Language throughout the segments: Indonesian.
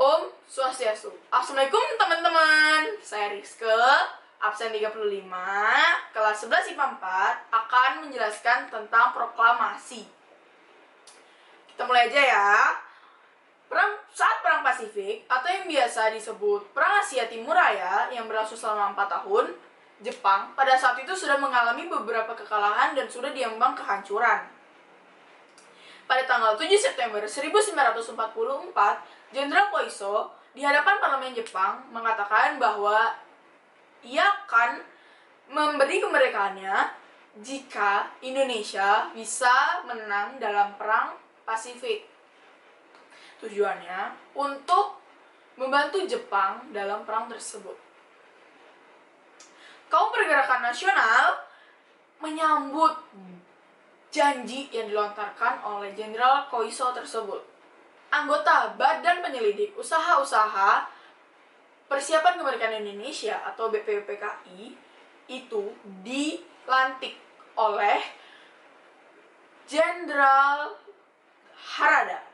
Om Swastiastu. Assalamualaikum teman-teman. Saya Rizke, absen 35, kelas 11 IPA 4, akan menjelaskan tentang proklamasi. Kita mulai aja ya. Saat Perang Pasifik, atau yang biasa disebut Perang Asia Timur Raya yang berlangsung selama 4 tahun, Jepang pada saat itu sudah mengalami beberapa kekalahan dan sudah diambang kehancuran. Pada tanggal 7 September 1944, Jenderal Koiso di hadapan parlemen Jepang mengatakan bahwa ia akan memberi kemerdekaannya jika Indonesia bisa menang dalam Perang Pasifik. Tujuannya untuk membantu Jepang dalam perang tersebut. Kaum Pergerakan Nasional menyambut janji yang dilontarkan oleh Jenderal Koiso tersebut. Anggota Badan Penyelidik Usaha-Usaha Persiapan Kemerdekaan Indonesia atau BPUPKI itu dilantik oleh Jenderal Harada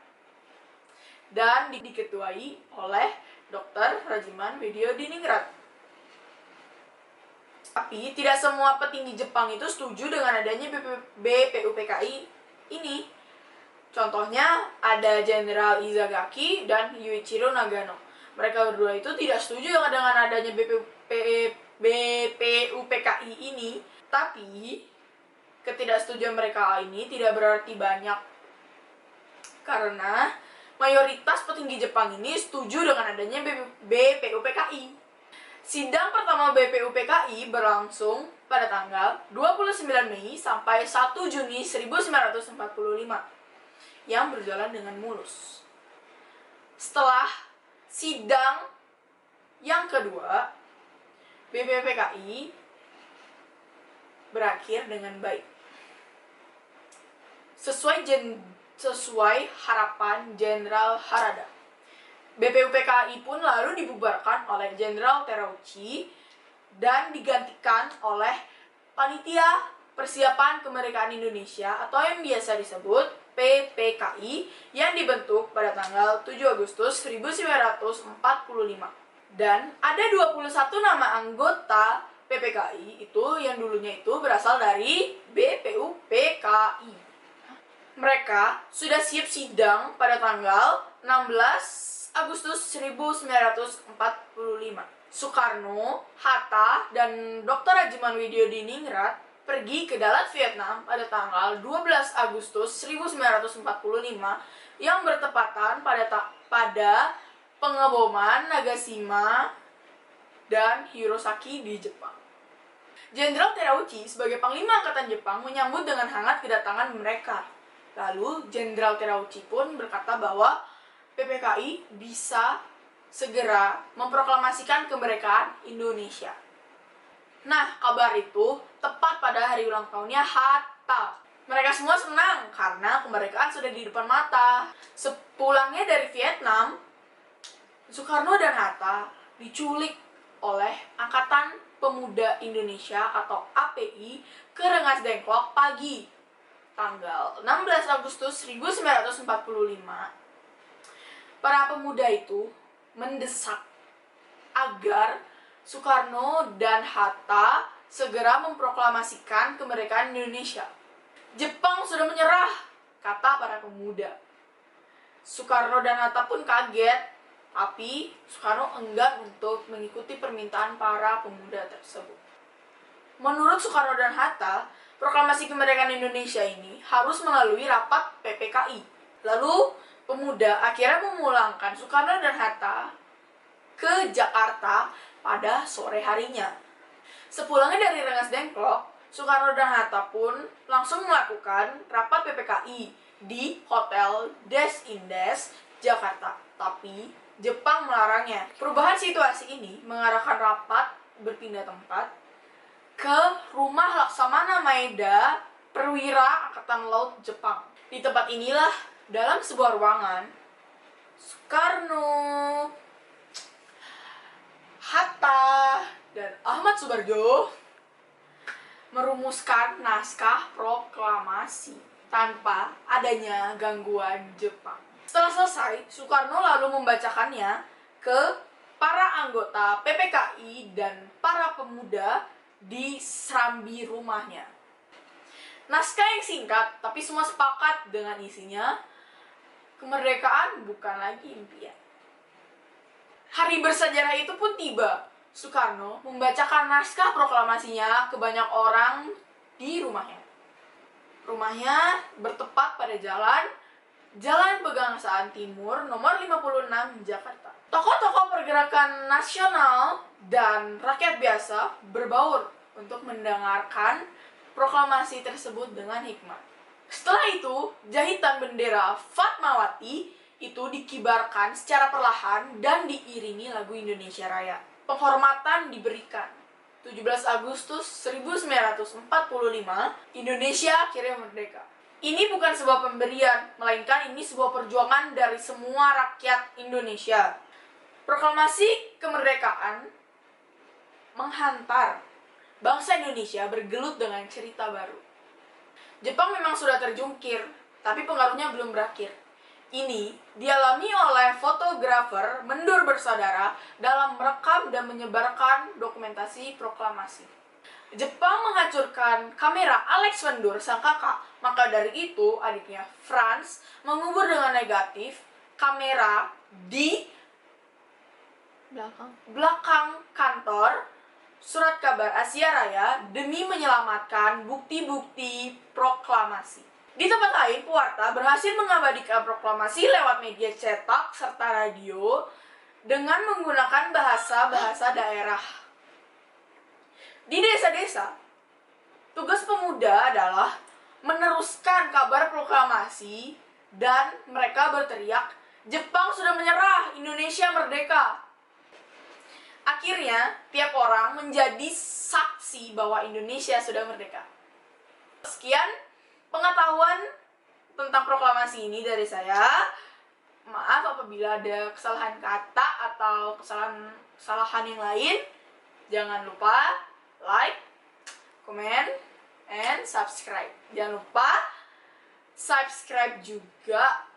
dan diketuai oleh Dr. Rajiman Widyodiningrat. Tapi tidak semua petinggi Jepang itu setuju dengan adanya BPUPKI ini. Contohnya ada Jenderal Izagaki dan Yuichiro Nagano. Mereka berdua itu tidak setuju dengan adanya BPUPKI ini. Tapi ketidaksetujuan mereka ini tidak berarti banyak, karena mayoritas petinggi Jepang ini setuju dengan adanya BPUPKI. Sidang pertama BPUPKI berlangsung pada tanggal 29 Mei sampai 1 Juni 1945 yang berjalan dengan mulus. Setelah sidang yang kedua, BPUPKI berakhir dengan baik. Sesuai harapan Jenderal Harada. BPUPKI pun lalu dibubarkan oleh Jenderal Terauchi dan digantikan oleh Panitia Persiapan Kemerdekaan Indonesia atau yang biasa disebut PPKI yang dibentuk pada tanggal 7 Agustus 1945. Dan ada 21 nama anggota PPKI itu yang dulunya itu berasal dari BPUPKI. Mereka sudah siap sidang pada tanggal 16 Agustus 1945. Soekarno, Hatta, dan Dr. Rajiman Widyodiningrat pergi ke Dalat, Vietnam pada tanggal 12 Agustus 1945 yang bertepatan pada pengeboman Nagasaki dan Hirosaki di Jepang. Jenderal Terauchi sebagai Panglima Angkatan Jepang menyambut dengan hangat kedatangan mereka. Lalu Jenderal Terauchi pun berkata bahwa PPKI bisa segera memproklamasikan kemerdekaan Indonesia. Nah, kabar itu tepat pada hari ulang tahunnya Hatta. Mereka semua senang karena kemerdekaan sudah di depan mata. Sepulangnya dari Vietnam, Soekarno dan Hatta diculik oleh Angkatan Pemuda Indonesia atau API ke Rengas Dengklok pagi tanggal 16 Agustus 1945. Para pemuda itu mendesak agar Soekarno dan Hatta segera memproklamasikan kemerdekaan Indonesia. Jepang sudah menyerah, kata para pemuda. Soekarno dan Hatta pun kaget, tapi Soekarno enggan untuk mengikuti permintaan para pemuda tersebut. Menurut Soekarno dan Hatta, proklamasi kemerdekaan Indonesia ini harus melalui rapat PPKI. Lalu, pemuda akhirnya memulangkan Soekarno dan Hatta ke Jakarta pada sore harinya. Sepulangnya dari Rengas Dengklok, Soekarno dan Hatta pun langsung melakukan rapat PPKI di Hotel Des Indes, Jakarta. Tapi, Jepang melarangnya. Perubahan situasi ini mengarahkan rapat berpindah tempat ke rumah Laksamana Maeda, Perwira Angkatan Laut Jepang. Di tempat inilah, dalam sebuah ruangan, Soekarno, Hatta, dan Ahmad Subarjo merumuskan naskah proklamasi tanpa adanya gangguan Jepang. Setelah selesai, Soekarno lalu membacakannya ke para anggota PPKI dan para pemuda di serambi rumahnya. Naskah yang singkat, tapi semua sepakat dengan isinya. Kemerdekaan bukan lagi impian. Hari bersejarah itu pun tiba. Soekarno membacakan naskah proklamasinya ke banyak orang di rumahnya. Rumahnya bertepat pada Jalan Pegangsaan Timur nomor 56 Jakarta. Tokoh-tokoh pergerakan nasional dan rakyat biasa berbaur untuk mendengarkan proklamasi tersebut dengan hikmat. Setelah itu, jahitan bendera Fatmawati itu dikibarkan secara perlahan dan diiringi lagu Indonesia Raya. Penghormatan diberikan. 17 Agustus 1945, Indonesia akhirnya merdeka. Ini bukan sebuah pemberian, melainkan ini sebuah perjuangan dari semua rakyat Indonesia. Proklamasi kemerdekaan menghantar bangsa Indonesia bergelut dengan cerita baru. Jepang memang sudah terjungkir, tapi pengaruhnya belum berakhir. Ini dialami oleh fotografer Mendur Bersaudara dalam merekam dan menyebarkan dokumentasi proklamasi. Jepang menghancurkan kamera Alex Mendur, sang kakak. Maka dari itu, adiknya Franz mengubur dengan negatif kamera di belakang kantor Surat Kabar Asia Raya demi menyelamatkan bukti-bukti proklamasi. Di tempat lain, pewarta berhasil mengabadikan proklamasi lewat media cetak serta radio dengan menggunakan bahasa-bahasa daerah. Di desa-desa, tugas pemuda adalah meneruskan kabar proklamasi dan mereka berteriak, "Jepang sudah menyerah, Indonesia merdeka." Akhirnya, tiap orang menjadi saksi bahwa Indonesia sudah merdeka. Sekian pengetahuan tentang proklamasi ini dari saya. Maaf apabila ada kesalahan kata atau kesalahan yang lain. Jangan lupa like, comment, and subscribe. Jangan lupa subscribe juga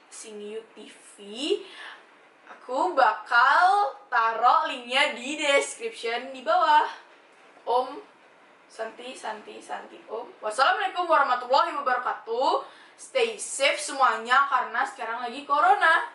Siniu TV. Aku bakal taruh linknya di description di bawah. Om Santi Om. Wassalamualaikum warahmatullahi wabarakatuh. Stay safe semuanya karena sekarang lagi corona.